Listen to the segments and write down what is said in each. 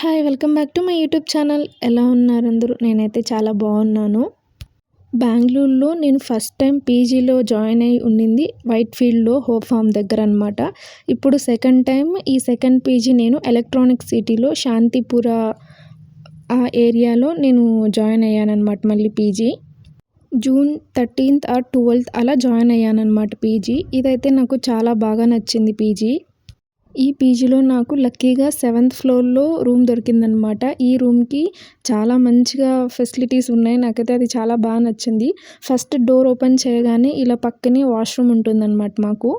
Hi! Welcome back to my YouTube channel. ఎలా ఉన్నారు అందరూ? నేనైతే చాలా బాగున్నాను. బెంగుళూరులో నేను ఫస్ట్ టైం పీజీలో జాయిన్ అయ్యి ఉండింది వైట్ ఫీల్డ్‌లో హోప్ ఫార్మ్ దగ్గర అనమాట. ఇప్పుడు సెకండ్ టైం ఈ సెకండ్ పీజీ నేను ఎలక్ట్రానిక్ సిటీలో శాంతిపుర ఆ ఏరియాలో నేను జాయిన్ అయ్యాననమాట మళ్ళీ పీజీ. జూన్ 13థ్ ఆర్ 12థ్ అలా జాయిన్ అయ్యాననమాట పీజీ. ఇదైతే నాకు చాలా బాగా నచ్చింది పీజీ. ఈ పీజీలో నాకు లక్కీగా 7th ఫ్లోర్‌లో రూమ్ దొరికిందనమాట. ఈ రూమ్‌కి చాలా మంచిగా ఫెసిలిటీస్ ఉన్నాయి. నాకైతే అది చాలా నచ్చింది. ఫస్ట్ డోర్ ఓపెన్ చేయగానే ఇలా పక్కనే వాష్‌రూమ్ ఉంటుందనమాట మాకు.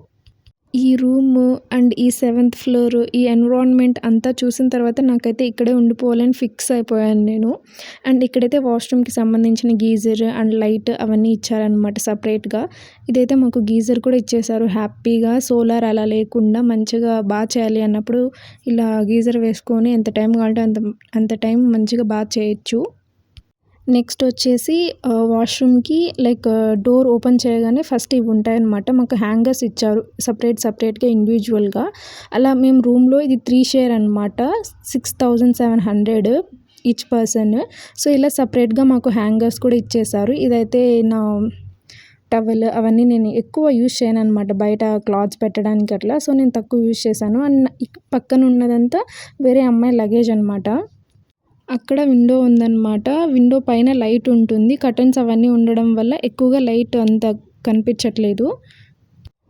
ఈ రూము అండ్ ఈ 7th ఫ్లోర్ ఈ ఎన్విరాన్మెంట్ అంతా చూసిన తర్వాత నాకైతే ఇక్కడే ఉండిపోవాలని ఫిక్స్ అయిపోయాను నేను. అండ్ ఇక్కడైతే వాష్‌రూమ్‌కి సంబంధించిన గీజర్ అండ్ లైట్ అవన్నీ ఇచ్చారనమాట సెపరేట్‌గా. ఇదైతే మాకు గీజర్ కూడా ఇచ్చేశారు హ్యాపీగా. సోలార్ అలా లేకుండా మంచిగా చేయాలి అన్నప్పుడు ఇలా గీజర్ వేసుకొని ఎంత టైం కావాలంటే అంత టైం మంచిగా చేయొచ్చు. నెక్స్ట్ వచ్చేసి వాష్‌రూమ్‌కి డోర్ ఓపెన్ చేయగానే ఫస్ట్ ఇవి ఉంటాయన్నమాట. మాకు హ్యాంగర్స్ ఇచ్చారు సెపరేట్‌గా ఇండివిజువల్‌గా. అలా మేము రూమ్‌లో ఇది 3 షేర్ అనమాట. 6700 ఈచ్ పర్సన్. సో, ఇలా సెపరేట్‌గా మాకు హ్యాంగర్స్ కూడా ఇచ్చేశారు. ఇదైతే నా టవల్ అవన్నీ నేను ఎక్కువ యూజ్ చేయననమాట బయట క్లాత్స్ పెట్టడానికి అట్లా. సో, నేను తక్కువ యూజ్ చేశాను. అండ్ పక్కన ఉన్నదంతా వేరే అమ్మాయి లగేజ్ అనమాట. అక్కడ విండో ఉందనమాట. విండో పైన లైట్ ఉంటుంది. కర్టెన్స్ అవన్నీ ఉండడం వల్ల ఎక్కువగా లైట్ అంత కనిపించట్లేదు.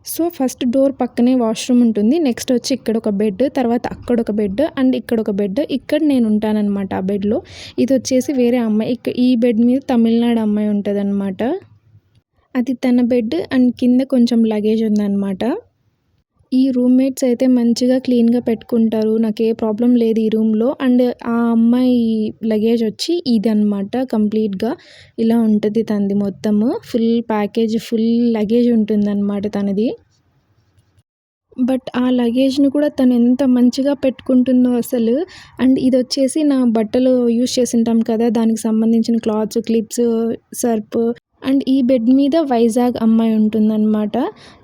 సో, ఫస్ట్ డోర్ పక్కనే వాష్‌రూమ్ ఉంటుంది. నెక్స్ట్ వచ్చి ఇక్కడొక బెడ్, తర్వాత అక్కడొక బెడ్ అండ్ ఇక్కడొక బెడ్. ఇక్కడ నేను ఉంటాననమాట ఆ బెడ్‌లో. ఇదొచ్చేసి వేరే అమ్మాయి. ఈ బెడ్ మీద తమిళనాడు అమ్మాయి ఉంటదనమాట. అది తన బెడ్ అండ్ కింద కొంచెం లగేజ్ ఉందనమాట. ఈ రూమ్మేట్స్ అయితే మంచిగా క్లీన్‌గా పెట్టుకుంటారు. నాకే ప్రాబ్లమ్ లేదు ఈ రూమ్‌లో. అండ్ ఆ అమ్మాయి లగేజ్ వచ్చి ఇదనమాట కంప్లీట్‌గా ఇలా ఉంటది తనది మొత్తము. ఫుల్ ప్యాకేజ్, ఫుల్ లగేజ్ ఉంటుందనమాట తనది. బట్ ఆ లగేజ్‌ని కూడా తను ఎంత మంచిగా పెట్టుకుంటుందో అసలు. అండ్ ఇదొచ్చేసి నా బట్టలు యూజ్ చేసుంటాం కదా! దానికి సంబంధించిన క్లాత్స్, క్లిప్స్, సర్ప్ అండ్ ఈ బెడ్ మీద వైజాగ్ అమ్మాయి ఉంటుందనమాట.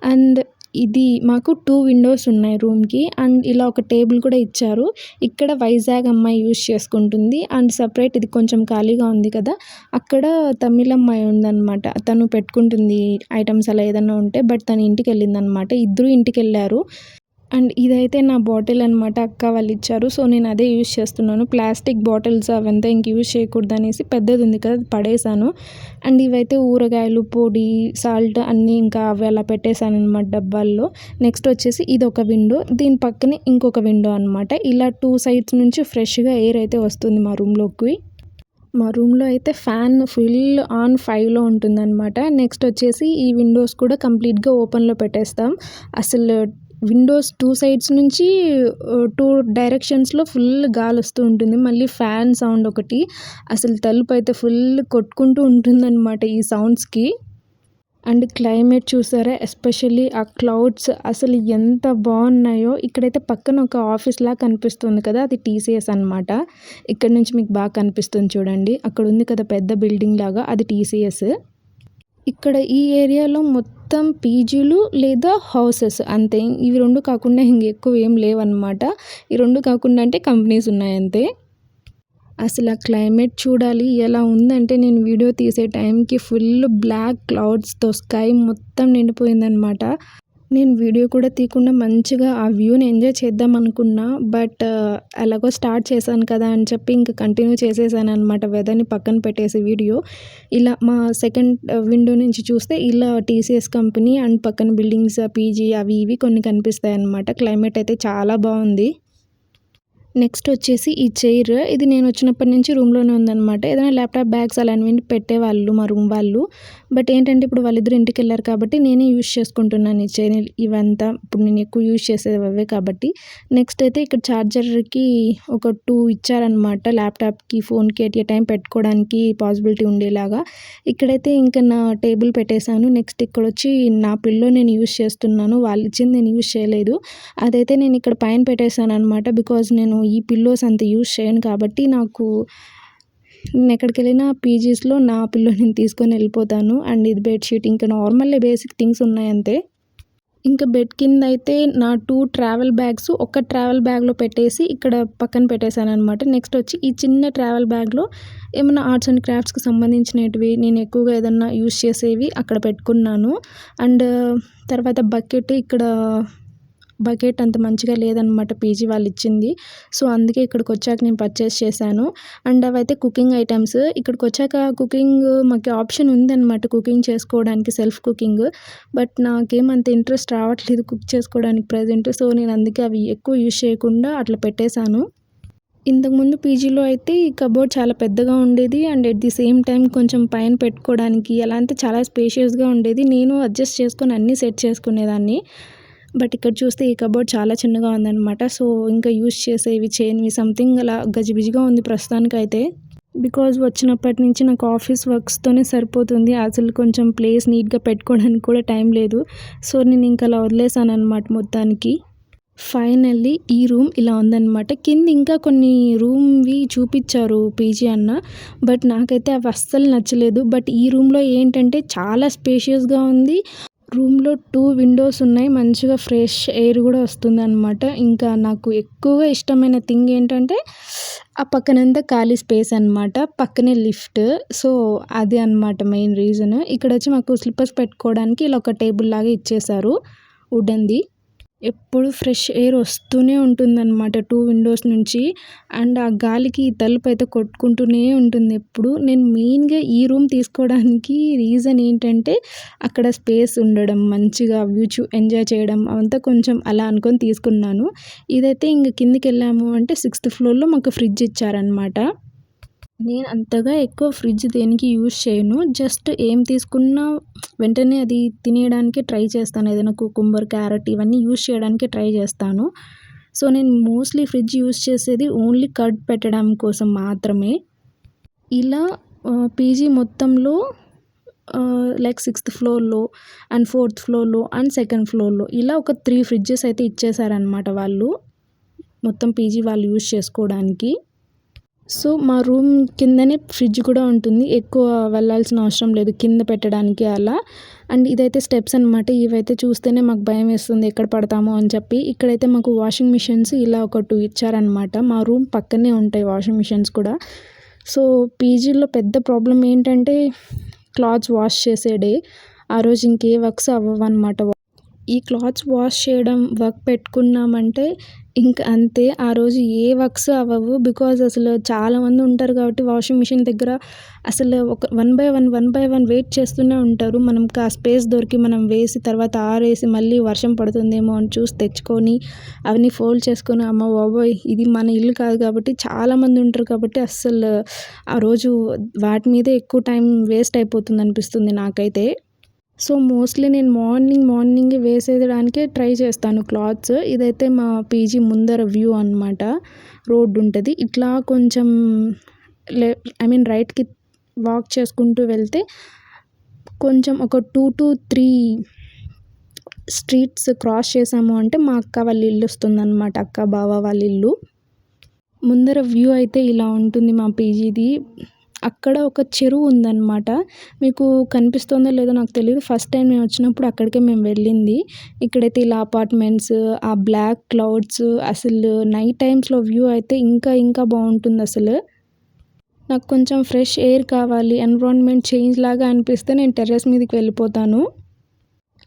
అండ్ ఇది మాకు 2 విండోస్ ఉన్నాయి రూమ్‌కి. అండ్ ఇలా ఒక టేబుల్ కూడా ఇచ్చారు. ఇక్కడ వైజాగ్ అమ్మాయి యూజ్ చేసుకుంటుంది. అండ్ సెపరేట్ ఇది కొంచెం ఖాళీగా ఉంది కదా! అక్కడ తమిళ్ అమ్మాయి ఉందనమాట. తను పెట్టుకుంటుంది ఐటెమ్స్ అలా ఏదన్నా ఉంటే. బట్ తను ఇంటికెళ్ళిందనమాట. ఇద్దరు ఇంటికెళ్ళారు. అండ్ ఇదైతే నా బాటిల్ అనమాట. అక్క వాళ్ళు ఇచ్చారు. సో, నేను అదే యూజ్ చేస్తున్నాను. ప్లాస్టిక్ బాటిల్స్ అవంతా ఇంక యూజ్ చేయకూడదనేసి పెద్దది ఉంది కదా! అది పడేశాను. అండ్ ఇవైతే ఊరగాయలు, పొడి, సాల్ట్ అన్నీ ఇంకా అవి అలా పెట్టేశాననమాట డబ్బాల్లో. నెక్స్ట్ వచ్చేసి ఇదొక విండో. దీని పక్కనే ఇంకొక విండో అనమాట. ఇలా 2 సైడ్స్ నుంచి ఫ్రెష్‌గా ఎయిర్ అయితే వస్తుంది మా రూమ్‌లోకి. మా రూమ్‌లో అయితే ఫ్యాన్ ఫుల్ ఆన్ 5లో ఉంటుందనమాట. నెక్స్ట్ వచ్చేసి ఈ విండోస్ కూడా కంప్లీట్‌గా ఓపెన్‌లో పెట్టేస్తాం. అసలు విండోస్ 2 సైడ్స్ నుంచి 2 డైరెక్షన్స్‌లో ఫుల్ గాలొస్తూ ఉంటుంది. మళ్ళీ ఫ్యాన్ సౌండ్ ఒకటి. అసలు తలుపైతే ఫుల్ కొట్టుకుంటూ ఉంటుందనమాట ఈ సౌండ్స్‌కి. అండ్ క్లైమేట్ చూసారా? ఎస్పెషల్లీ ఆ క్లౌడ్స్ అసలు ఎంత బాగున్నాయో. ఇక్కడైతే పక్కన ఒక ఆఫీస్‌లా కనిపిస్తుంది కదా! అది టీసీఎస్ అనమాట. ఇక్కడ నుంచి మీకు బాగా కనిపిస్తుంది చూడండి. అక్కడ ఉంది కదా పెద్ద బిల్డింగ్ లాగా అది టీసీఎస్. ఇక్కడ ఈ ఏరియాలో మొత్తం పీజీలు లేదా హౌసెస్ అంతే. ఇవి 2 కాకుండా ఇంకెక్కువ ఏం లేవన్నమాట. ఈ 2 కాకుండా అంటే కంపెనీస్ ఉన్నాయంతే. అసలు ఆ క్లైమేట్ చూడాలి ఎలా ఉందంటే నేను వీడియో తీసే టైంకి ఫుల్ బ్లాక్ క్లౌడ్స్‌తో స్కై మొత్తం నిండిపోయిందనమాట. నేను వీడియో కూడా తీయకుండా మంచిగా ఆ వ్యూని ఎంజాయ్ చేద్దాం అనుకున్నా. బట్ ఎలాగో స్టార్ట్ చేశాను కదా అని చెప్పి ఇంక కంటిన్యూ చేసేసాననమాట వెదర్‌ని పక్కన పెట్టేసి వీడియో. ఇలా మా సెకండ్ విండో నుంచి చూస్తే ఇలా టీసీఎస్ కంపెనీ అండ్ పక్కన బిల్డింగ్స్, పీజీ అవి ఇవి కొన్ని కనిపిస్తాయన్నమాట. క్లైమేట్ అయితే చాలా బాగుంది. నెక్స్ట్ వచ్చేసి ఈ చైర్ ఇది నేను వచ్చినప్పటి నుంచి రూమ్‌లోనే ఉందనమాట. ఏదైనా ల్యాప్‌టాప్, బ్యాగ్స్ అలాంటివి పెట్టేవాళ్ళు మా రూమ్ వాళ్ళు. బట్ ఏంటంటే ఇప్పుడు వాళ్ళిద్దరూ ఇంటికెళ్లారు కాబట్టి నేనే యూజ్ చేసుకుంటున్నాను ఈ చైర్ ఇవంతా. ఇప్పుడు నేను ఎక్కువ యూజ్ చేసేది అవే కాబట్టి. నెక్స్ట్ అయితే ఇక్కడ చార్జర్‌కి ఒక 2 ఇచ్చారనమాట. ల్యాప్‌టాప్‌కి, ఫోన్‌కి ఎట్ ఎ టైమ్ పెట్టుకోవడానికి పాసిబిలిటీ ఉండేలాగా. ఇక్కడైతే ఇంకా నా టేబుల్ పెట్టేశాను. నెక్స్ట్ ఇక్కడొచ్చి నా పిల్లో నేను యూజ్ చేస్తున్నాను. వాళ్ళిచ్చింది నేను యూజ్ చేయలేదు. అదైతే నేను ఇక్కడ పైన పెట్టేశాననమాట. బికాజ్ నేను ఈ పిల్లోస్ అంత యూజ్ చేయను కాబట్టి నేనెక్కడికెళ్ళినా పీజీస్‌లో నా పిల్లో నేను తీసుకొని వెళ్ళిపోతాను. అండ్ ఇది బెడ్‌షీట్ ఇంకా నార్మల్ బేసిక్ థింగ్స్ ఉన్నాయి అంతే. ఇంకా బెడ్ కిందయితే నా 2 ట్రావెల్ బ్యాగ్స్ ఒక ట్రావెల్ బ్యాగ్‌లో పెట్టేసి ఇక్కడ పక్కన పెట్టేశాననమాట. నెక్స్ట్ వచ్చి ఈ చిన్న ట్రావెల్ బ్యాగ్‌లో ఏమన్నా ఆర్ట్స్ అండ్ క్రాఫ్ట్స్‌కి సంబంధించినేటివి నేను ఎక్కువగా ఏదన్నా యూజ్ చేసేవి అక్కడ పెట్టుకున్నాను. అండ్ తర్వాత బకెట్ అంత మంచిగా లేదనమాట పీజీ వాళ్ళిచ్చింది. సో, అందుకే ఇక్కడికొచ్చాక నేను పర్చేస్ చేశాను. అండ్ అవైతే కుకింగ్ ఐటెమ్స్. ఇక్కడికొచ్చాక కుకింగ్ మాకు ఆప్షన్ ఉందనమాట కుకింగ్ చేసుకోవడానికి సెల్ఫ్ కుకింగ్. బట్ నాకేమంత ఇంట్రెస్ట్ రావట్లేదు కుక్ చేసుకోవడానికి ప్రెజెంట్. సో, నేను అందుకే అవి ఎక్కువ యూజ్ చేయకుండా అట్లా పెట్టేశాను. ఇంతకుముందు పీజీలో అయితే ఈ కబోర్డ్ చాలా పెద్దగా ఉండేది. And at the same time కొంచెం పైన పెట్టుకోవడానికి ఎలా అంటే చాలా స్పేషియస్‌గా ఉండేది. నేను అడ్జస్ట్ చేసుకొని అన్నీ సెట్ చేసుకునేదాన్ని. బట్ ఇక్కడ చూస్తే ఈ కబోర్డ్ చాలా చిన్నగా ఉందనమాట. సో, ఇంకా యూజ్ చేసేవి చేయనివి సంథింగ్ అలా గజిబిజిగా ఉంది ప్రస్తుతానికైతే. బికాజ్ వచ్చినప్పటి నుంచి నాకు ఆఫీస్ వర్క్స్‌తోనే సరిపోతుంది. అసలు కొంచెం ప్లేస్ నీట్‌గా పెట్టుకోవడానికి కూడా టైం లేదు. సో, నేను ఇంక అలా వదిలేసాననమాట మొత్తానికి. ఫైనల్లీ ఈ రూమ్ ఇలా ఉందనమాట. కింద ఇంకా కొన్ని రూమ్‌వి చూపిచ్చారు పీజీ అన్న. బట్ నాకైతే అవి అస్సలు నచ్చలేదు. బట్ ఈ రూమ్‌లో ఏంటంటే చాలా స్పేషియస్‌గా ఉంది. రూమ్‌లో 2 విండోస్ ఉన్నాయి. మంచిగా ఫ్రెష్ ఎయిర్ కూడా వస్తుందనమాట. ఇంకా నాకు ఎక్కువగా ఇష్టమైన థింగ్ ఏంటంటే ఆ పక్కనంతా ఖాళీ స్పేస్ అనమాట. పక్కనే లిఫ్ట్. సో, అది అనమాట మెయిన్ రీజన్. ఇక్కడొచ్చి మాకు స్లిప్పర్స్ పెట్టుకోవడానికి ఇలా ఒక టేబుల్ లాగా ఇచ్చేశారు వుడెన్‌ది. ఎప్పుడు ఫ్రెష్ ఎయిర్ వస్తూనే ఉంటుందన్నమాట 2 విండోస్ నుంచి. అండ్ ఆ గాలికి ఈ తలుపైతే కొట్టుకుంటూనే ఉంటుంది ఎప్పుడు. నేను మెయిన్‌గా ఈ రూమ్ తీసుకోవడానికి రీజన్ ఏంటంటే అక్కడ స్పేస్ ఉండడం, మంచిగా వ్యూ ఎంజాయ్ చేయడం అవంతా కొంచెం అలా అనుకోని తీసుకున్నాను. ఇదైతే ఇంక కిందకెళ్ళాము అంటే 6థ్ ఫ్లోర్‌లో మాకు ఫ్రిడ్జ్ ఇచ్చారనమాట. నేను అంతగా ఎక్కువ ఫ్రిడ్జ్ దేనికి యూజ్ చేయను. జస్ట్ ఏం తీసుకున్నా వెంటనే అది తినేయడానికే ట్రై చేస్తాను. ఏదైనా కుకుంబర్, క్యారెట్ ఇవన్నీ యూజ్ చేయడానికే ట్రై చేస్తాను. సో, నేను మోస్ట్‌లీ ఫ్రిడ్జ్ యూజ్ చేసేది ఓన్లీ కర్డ్ పెట్టడం కోసం మాత్రమే. ఇలా పీజీ మొత్తంలో లైక్ 6థ్ ఫ్లోర్‌లో అండ్ 4థ్ ఫ్లోర్‌లో అండ్ 2nd ఫ్లోర్‌లో ఇలా ఒక 3 ఫ్రిడ్జెస్ అయితే ఇచ్చేశారనమాట వాళ్ళు. మొత్తం పీజీ వాళ్ళు యూజ్ చేసుకోవడానికి. సో, మా రూమ్ కిందనే ఫ్రిడ్జ్ కూడా ఉంటుంది. ఎక్కువ వెళ్ళాల్సిన అవసరం లేదు కింద పెట్టడానికి అలా. అండ్ ఇదైతే స్టెప్స్ అనమాట. ఇవైతే చూస్తేనే మాకు భయమేస్తుంది ఎక్కడ పడతామో అని చెప్పి. ఇక్కడైతే మాకు వాషింగ్ మిషన్స్ ఇలా ఒక 2 ఇచ్చారనమాట. మా రూమ్ పక్కనే ఉంటాయి వాషింగ్ మిషన్స్ కూడా. సో, పీజీలో పెద్ద ప్రాబ్లమ్ ఏంటంటే క్లాత్స్ వాష్ చేసే డే. ఆ రోజు ఇంకే వర్క్స్ అవ్వవనమాట. ఈ క్లాత్స్ వాష్ చేయడం వర్క్ పెట్టుకున్నామంటే ఇంక అంతే. ఆ రోజు ఏ వర్క్స్ అవ్వవు. బికాజ్ అసలు చాలామంది ఉంటారు కాబట్టి వాషింగ్ మిషన్ దగ్గర అసలు ఒక వన్ బై వన్ వెయిట్ చేస్తూనే ఉంటారు. మనకి ఆ స్పేస్ దొరికి మనం వేసి తర్వాత ఆరేసి మళ్ళీ వర్షం పడుతుందేమో అని చూసి తెచ్చుకొని అవన్నీ ఫోల్డ్ చేసుకొని అమ్మ బాబోయ్! ఇది మన ఇల్లు కాదు కాబట్టి చాలామంది ఉంటారు కాబట్టి అస్సలు ఆ రోజు వాటి మీదే ఎక్కువ టైం వేస్ట్ అయిపోతుంది అనిపిస్తుంది నాకైతే. సో, మోస్ట్‌లీ నేను మార్నింగే వేసేయడానికే ట్రై చేస్తాను క్లాత్స్. ఇదైతే మా పీజీ ముందర వ్యూ అనమాట. రోడ్ ఉంటది. ఇట్లా కొంచెం రైట్‌కి వాక్ చేసుకుంటూ వెళ్తే కొంచెం ఒక 2-3 స్ట్రీట్స్ క్రాస్ చేసాము అంటే మా అక్క వాళ్ళ ఇల్లు వస్తుందనమాట. అక్క, బావ వాళ్ళ ఇల్లు. ముందర వ్యూ అయితే ఇలా ఉంటుంది మా పీజీది. అక్కడ ఒక చెరువు ఉందన్నమాట. మీకు కనిపిస్తుందో లేదో నాకు తెలీదు. ఫస్ట్ టైం నేను వచ్చినప్పుడు అక్కడికే మేము వెళ్ళింది. ఇక్కడైతే ఇలా అపార్ట్మెంట్స్, ఆ బ్లాక్ క్లౌడ్స్ అసలు నైట్ టైమ్స్‌లో వ్యూ అయితే ఇంకా బావుంటుందసలు. నాకు కొంచెం ఫ్రెష్ ఎయిర్ కావాలి, ఎన్విరాన్మెంట్ చేంజ్ లాగా అనిపిస్తే నేను టెర్రస్ మీదకి వెళ్ళిపోతాను.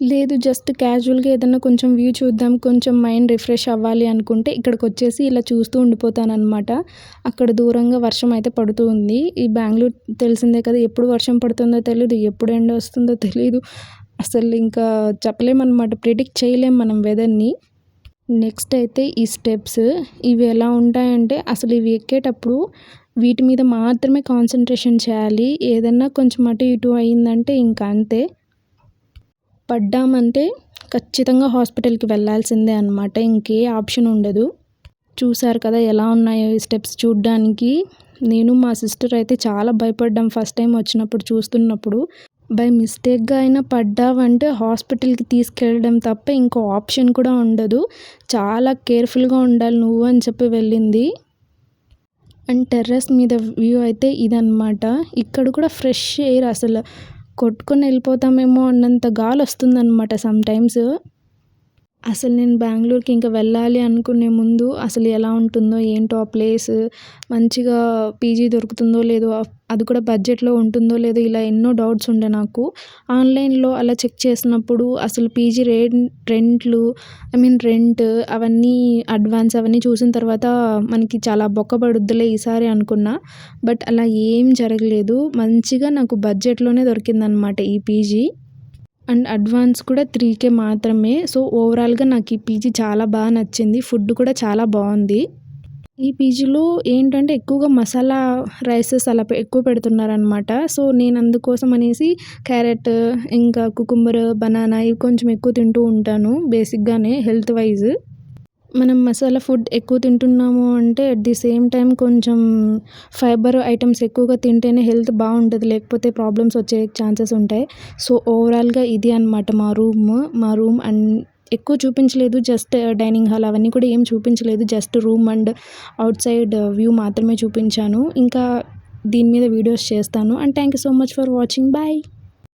లేదు జస్ట్ క్యాజువల్‌గా ఏదన్నా కొంచెం వ్యూ చూద్దాం, కొంచెం మైండ్ రిఫ్రెష్ అవ్వాలి అనుకుంటే ఇక్కడికొచ్చేసి ఇలా చూస్తూ ఉండిపోతాననమాట. అక్కడ దూరంగా వర్షం అయితే పడుతూ ఉంది. ఈ బెంగుళూరు తెలిసిందే కదా! ఎప్పుడు వర్షం పడుతుందో తెలీదు, ఎప్పుడు ఎండ వస్తుందో తెలీదు. అసలు ఇంకా చెప్పలేమనమాట. ప్రిడిక్ట్ చేయలేం మనం వెదర్‌ని. నెక్స్ట్ అయితే ఈ స్టెప్స్. ఇవి ఎలా ఉంటాయంటే అసలు ఇవి ఎక్కేటప్పుడు వీటి మీద మాత్రమే కాన్సంట్రేషన్ చేయాలి. ఏదన్నా కొంచెం అటు ఇటు అయిందంటే ఇంక అంతే. పడ్డామంటే ఖచ్చితంగా హాస్పిటల్‌కి వెళ్ళాల్సిందే అనమాట. ఇంకే ఆప్షన్ ఉండదు. చూసారు కదా ఎలా ఉన్నాయో ఈ స్టెప్స్ చూడ్డానికి. నేను మా సిస్టర్ అయితే చాలా భయపడ్డాం ఫస్ట్ టైం వచ్చినప్పుడు చూస్తున్నప్పుడు. బై మిస్టేక్‌గా అయినా పడ్డావంటే హాస్పిటల్‌కి తీసుకెళ్ళడం తప్ప ఇంకో ఆప్షన్ కూడా ఉండదు. చాలా కేర్‌ఫుల్‌గా ఉండాలి నువ్వు అని చెప్పి వెళ్ళింది. అండ్ టెర్రస్ మీద వ్యూ అయితే ఇదనమాట. ఇక్కడ కూడా ఫ్రెష్ ఎయిర్ అసలు కొట్టుకొని వెళ్ళిపోతామేమో అన్నంత గాలి వస్తుందన్నమాట సమ్‌టైమ్స్. అసలు నేను బెంగుళూరుకి ఇంక వెళ్ళాలి అనుకునే ముందు అసలు ఎలా ఉంటుందో ఏంటో ఆ ప్లేస్, మంచిగా పీజీ దొరుకుతుందో లేదో, అది కూడా బడ్జెట్‌లో ఉంటుందో లేదో ఇలా ఎన్నో డౌట్స్ ఉండే నాకు. ఆన్‌లైన్‌లో అలా చెక్ చేసినప్పుడు అసలు పీజీ రెంట్లు రెంట్ అవన్నీ అడ్వాన్స్ అవన్నీ చూసిన తర్వాత మనకి చాలా బొక్క పడుద్దిలే ఈసారి అనుకున్నా. బట్ అలా ఏం జరగలేదు. మంచిగా నాకు బడ్జెట్‌లోనే దొరికిందనమాట ఈ పీజీ. అండ్ అడ్వాన్స్ కూడా 3,000 మాత్రమే. సో, ఓవరాల్‌గా నాకు ఈ పీజీ చాలా నచ్చింది. ఫుడ్ కూడా చాలా బావుంది. ఈ పీజీలో ఏంటంటే ఎక్కువగా మసాలా రైసెస్ అలా ఎక్కువ పెడుతున్నారనమాట. సో, నేను అందుకోసం అనేసి క్యారెట్, ఇంకా కుకుంబర్, బనానా ఇవి కొంచెం ఎక్కువ తింటూ ఉంటాను బేసిక్‌గానే హెల్త్ వైస్. మనం మసాలా ఫుడ్ ఎక్కువ తింటున్నాము అంటే అట్ ది సేమ్ టైమ్ కొంచెం ఫైబర్ ఐటెమ్స్ ఎక్కువగా తింటేనే హెల్త్ బావుంటది. లేకపోతే ప్రాబ్లమ్స్ వచ్చే ఛాన్సెస్ ఉంటాయి. సో, ఓవరాల్‌గా ఇది అనమాట మా రూమ్ అండ్ ఎక్కువ చూపించలేదు. జస్ట్ డైనింగ్ హాల్ అవన్నీ కూడా ఏం చూపించలేదు. Just room and outside view మాత్రమే చూపించాను. ఇంకా దీని మీద వీడియోస్ చేస్తాను. And thank you so much for watching. Bye.